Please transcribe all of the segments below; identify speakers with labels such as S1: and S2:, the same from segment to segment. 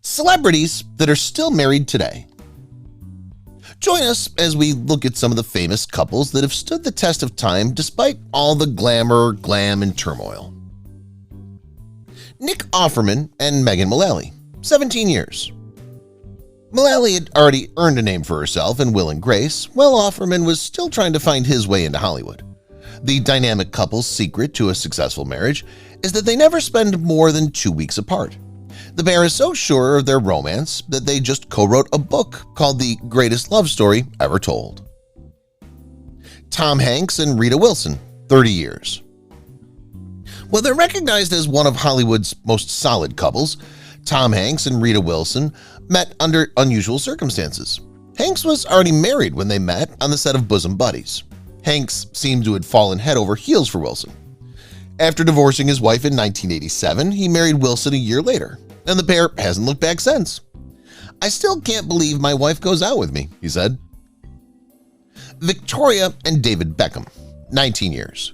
S1: Celebrities that are still married today. Join us as we look at some of the famous couples that have stood the test of time despite all the glamour, glam, and turmoil. Nick Offerman and Megan Mullally, 17 years. Mullally had already earned a name for herself in Will and Grace, while Offerman was still trying to find his way into Hollywood. The dynamic couple's secret to a successful marriage is that they never spend more than 2 weeks apart. The pair is so sure of their romance that they just co-wrote a book called The Greatest Love Story Ever Told. Tom Hanks and Rita Wilson, 30 years. Well, they're recognized as one of Hollywood's most solid couples. Tom Hanks and Rita Wilson met under unusual circumstances. Hanks was already married when they met on the set of Bosom Buddies. Hanks seemed to have fallen head over heels for Wilson. After divorcing his wife in 1987, he married Wilson a year later, and the pair hasn't looked back since. "I still can't believe my wife goes out with me," he said. Victoria and David Beckham, 19 years.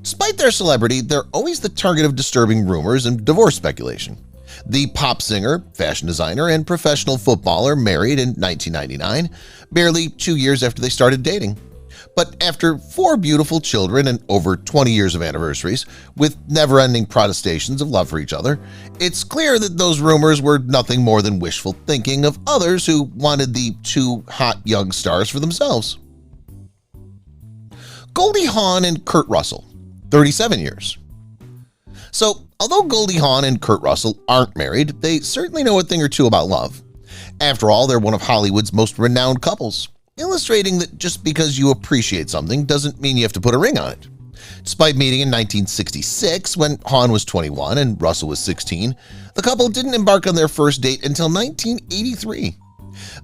S1: Despite their celebrity, they're always the target of disturbing rumors and divorce speculation. The pop singer, fashion designer, and professional footballer married in 1999, barely 2 years after they started dating. But after 4 beautiful children and over 20 years of anniversaries, with never-ending protestations of love for each other, it's clear that those rumors were nothing more than wishful thinking of others who wanted the 2 hot young stars for themselves. Goldie Hawn and Kurt Russell, 37 years. So, although Goldie Hawn and Kurt Russell aren't married, they certainly know a thing or two about love. After all, they're one of Hollywood's most renowned couples, illustrating that just because you appreciate something doesn't mean you have to put a ring on it. Despite meeting in 1966 when Hawn was 21 and Russell was 16, the couple didn't embark on their first date until 1983.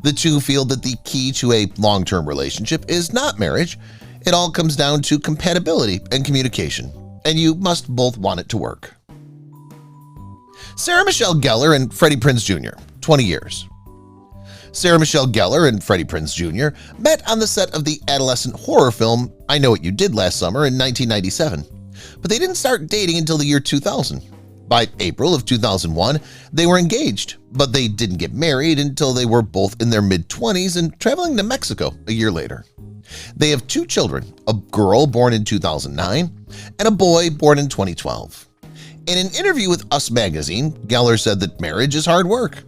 S1: The two feel that the key to a long-term relationship is not marriage. It all comes down to compatibility and communication, and you must both want it to work. Sarah Michelle Gellar and Freddie Prinze Jr., 20 years. Sarah Michelle Gellar and Freddie Prinze Jr. met on the set of the adolescent horror film I Know What You Did Last Summer in 1997, but they didn't start dating until the year 2000. By April of 2001, they were engaged, but they didn't get married until they were both in their mid-20s and traveling to Mexico a year later. They have 2 children, a girl born in 2009 and a boy born in 2012. In an interview with Us Magazine, Gellar said that marriage is hard work.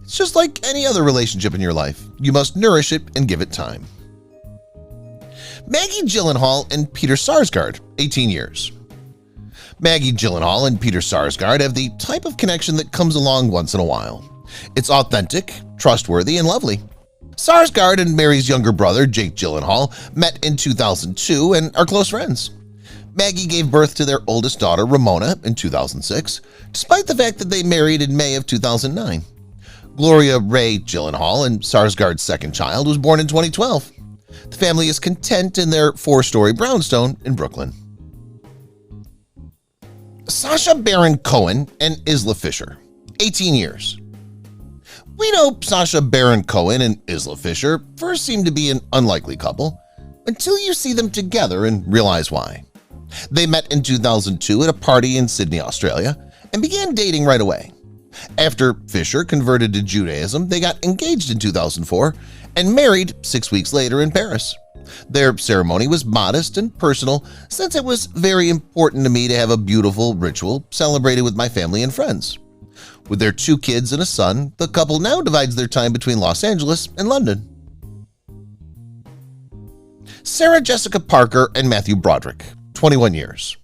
S1: It's just like any other relationship in your life. You must nourish it and give it time. Maggie Gyllenhaal and Peter Sarsgaard, 18 years. Maggie Gyllenhaal and Peter Sarsgaard have the type of connection that comes along once in a while. It's authentic, trustworthy, and lovely. Sarsgaard and Mary's younger brother, Jake Gyllenhaal, met in 2002 and are close friends. Maggie gave birth to their oldest daughter, Ramona, in 2006, despite the fact that they married in May of 2009. Gloria Ray Gyllenhaal and Sarsgaard's second child was born in 2012. The family is content in their 4-story brownstone in Brooklyn. Sacha Baron Cohen and Isla Fisher, 18 years. We know Sacha Baron Cohen and Isla Fisher first seem to be an unlikely couple until you see them together and realize why. They met in 2002 at a party in Sydney, Australia, and began dating right away. After Fisher converted to Judaism, they got engaged in 2004 and married 6 weeks later in Paris. Their ceremony was modest and personal since it was very important to me to have a beautiful ritual celebrated with my family and friends. With their 2 kids and a son, the couple now divides their time between Los Angeles and London. Sarah Jessica Parker and Matthew Broderick, 21 years.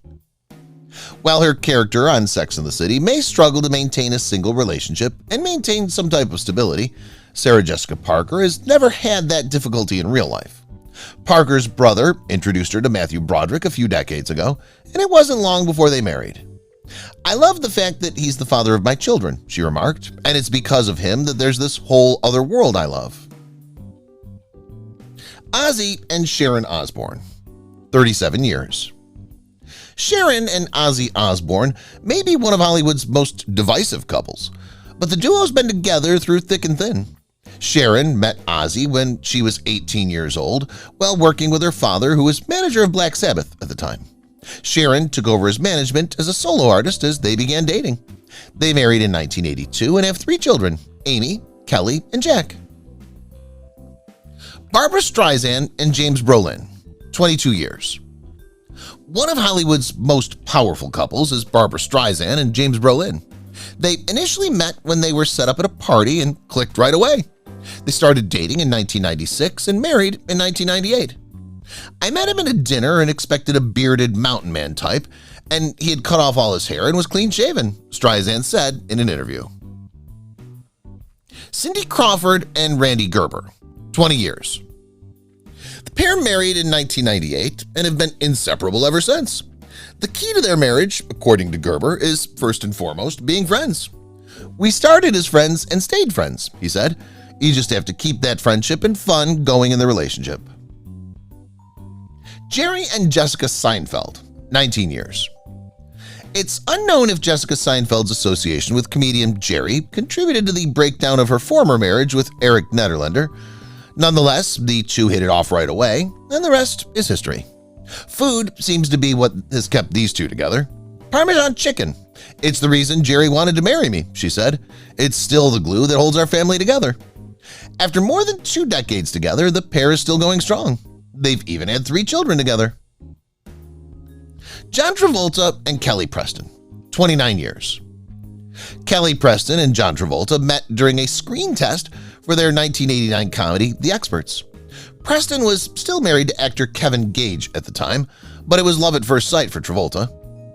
S1: While her character on Sex and the City may struggle to maintain a single relationship and maintain some type of stability, Sarah Jessica Parker has never had that difficulty in real life. Parker's brother introduced her to Matthew Broderick a few decades ago, and it wasn't long before they married. "I love the fact that he's the father of my children," she remarked, "and it's because of him that there's this whole other world I love." Ozzy and Sharon Osbourne, 37 years. Sharon and Ozzy Osbourne may be one of Hollywood's most divisive couples, but the duo's been together through thick and thin. Sharon met Ozzy when she was 18 years old while working with her father, who was manager of Black Sabbath at the time. Sharon took over his management as a solo artist as they began dating. They married in 1982 and have 3 children, Amy, Kelly, and Jack. Barbra Streisand and James Brolin, 22 years. One of Hollywood's most powerful couples is Barbra Streisand and James Brolin. They initially met when they were set up at a party and clicked right away. They started dating in 1996 and married in 1998. I met him at a dinner and expected a bearded mountain man type, and he had cut off all his hair and was clean-shaven, Streisand said in an interview. Cindy Crawford and Randy Gerber, 20 years. The pair married in 1998 and have been inseparable ever since. The key to their marriage, according to Gerber, is first and foremost being friends. "We started as friends and stayed friends," he said. "You just have to keep that friendship and fun going in the relationship." Jerry and Jessica Seinfeld, 19 years. It's unknown if Jessica Seinfeld's association with comedian Jerry contributed to the breakdown of her former marriage with Eric Nederlander. Nonetheless, the two hit it off right away, and the rest is history. Food seems to be what has kept these two together. Parmesan chicken. "It's the reason Jerry wanted to marry me," she said. "It's still the glue that holds our family together." After more than 2 decades together, the pair is still going strong. They've even had 3 children together. John Travolta and Kelly Preston, 29 years. Kelly Preston and John Travolta met during a screen test for their 1989 comedy, The Experts. Preston was still married to actor Kevin Gage at the time, but it was love at first sight for Travolta.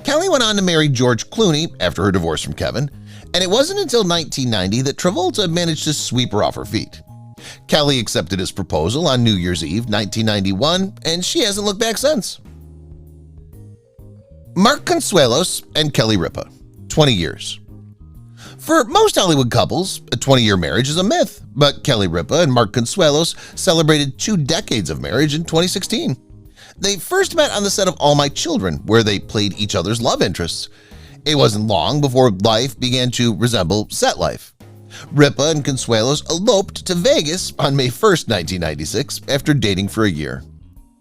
S1: Kelly went on to marry George Clooney after her divorce from Kevin, and it wasn't until 1990 that Travolta managed to sweep her off her feet. Kelly accepted his proposal on New Year's Eve, 1991, and she hasn't looked back since. Mark Consuelos and Kelly Ripa, 20 years. For most Hollywood couples, a 20-year marriage is a myth, but Kelly Ripa and Mark Consuelos celebrated 2 decades of marriage in 2016. They first met on the set of All My Children, where they played each other's love interests. It wasn't long before life began to resemble set life. Ripa and Consuelos eloped to Vegas on May 1st, 1996, after dating for a year.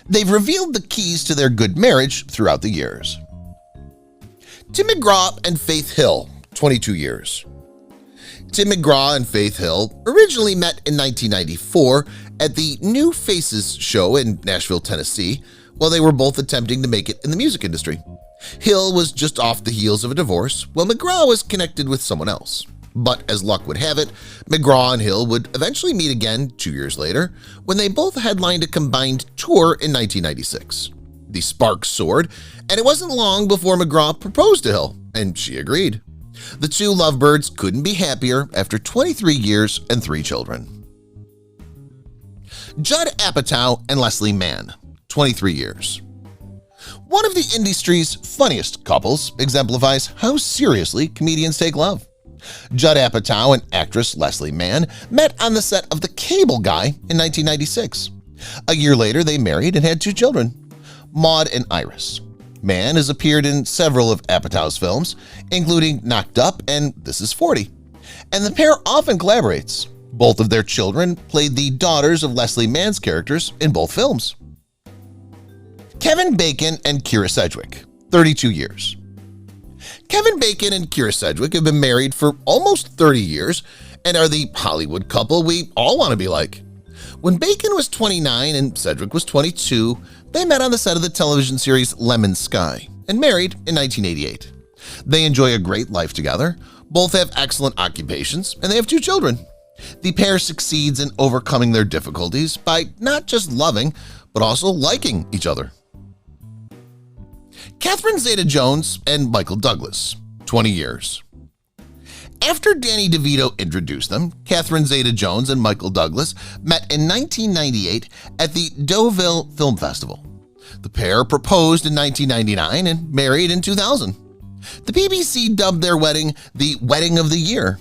S1: They've revealed the keys to their good marriage throughout the years. Tim McGraw and Faith Hill, 22 years. Tim McGraw and Faith Hill originally met in 1994 at the New Faces show in Nashville, Tennessee, while they were both attempting to make it in the music industry. Hill was just off the heels of a divorce, while McGraw was connected with someone else. But as luck would have it, McGraw and Hill would eventually meet again 2 years later when they both headlined a combined tour in 1996. The sparks soared, and it wasn't long before McGraw proposed to Hill, and she agreed. The two lovebirds couldn't be happier after 23 years and 3 children. Judd Apatow and Leslie Mann, 23 years. One of the industry's funniest couples exemplifies how seriously comedians take love. Judd Apatow and actress Leslie Mann met on the set of The Cable Guy in 1996. A year later, they married and had 2 children, Maud and Iris. Mann has appeared in several of Apatow's films, including Knocked Up and This Is 40, and the pair often collaborates. Both of their children played the daughters of Leslie Mann's characters in both films. Kevin Bacon and Kyra Sedgwick, 32 years. Kevin Bacon and Kyra Sedgwick have been married for almost 30 years and are the Hollywood couple we all want to be like. When Bacon was 29 and Sedgwick was 22, they met on the set of the television series Lemon Sky and married in 1988. They enjoy a great life together, both have excellent occupations, and they have 2 children. The pair succeeds in overcoming their difficulties by not just loving, but also liking each other. Catherine Zeta-Jones and Michael Douglas, 20 years. After Danny DeVito introduced them, Catherine Zeta-Jones and Michael Douglas met in 1998 at the Deauville Film Festival. The pair proposed in 1999 and married in 2000. The BBC dubbed their wedding the Wedding of the Year.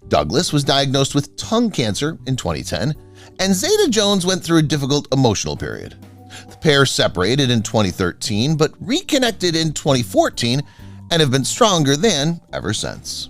S1: Douglas was diagnosed with tongue cancer in 2010, and Zeta-Jones went through a difficult emotional period. The pair separated in 2013 but reconnected in 2014 and have been stronger than ever since.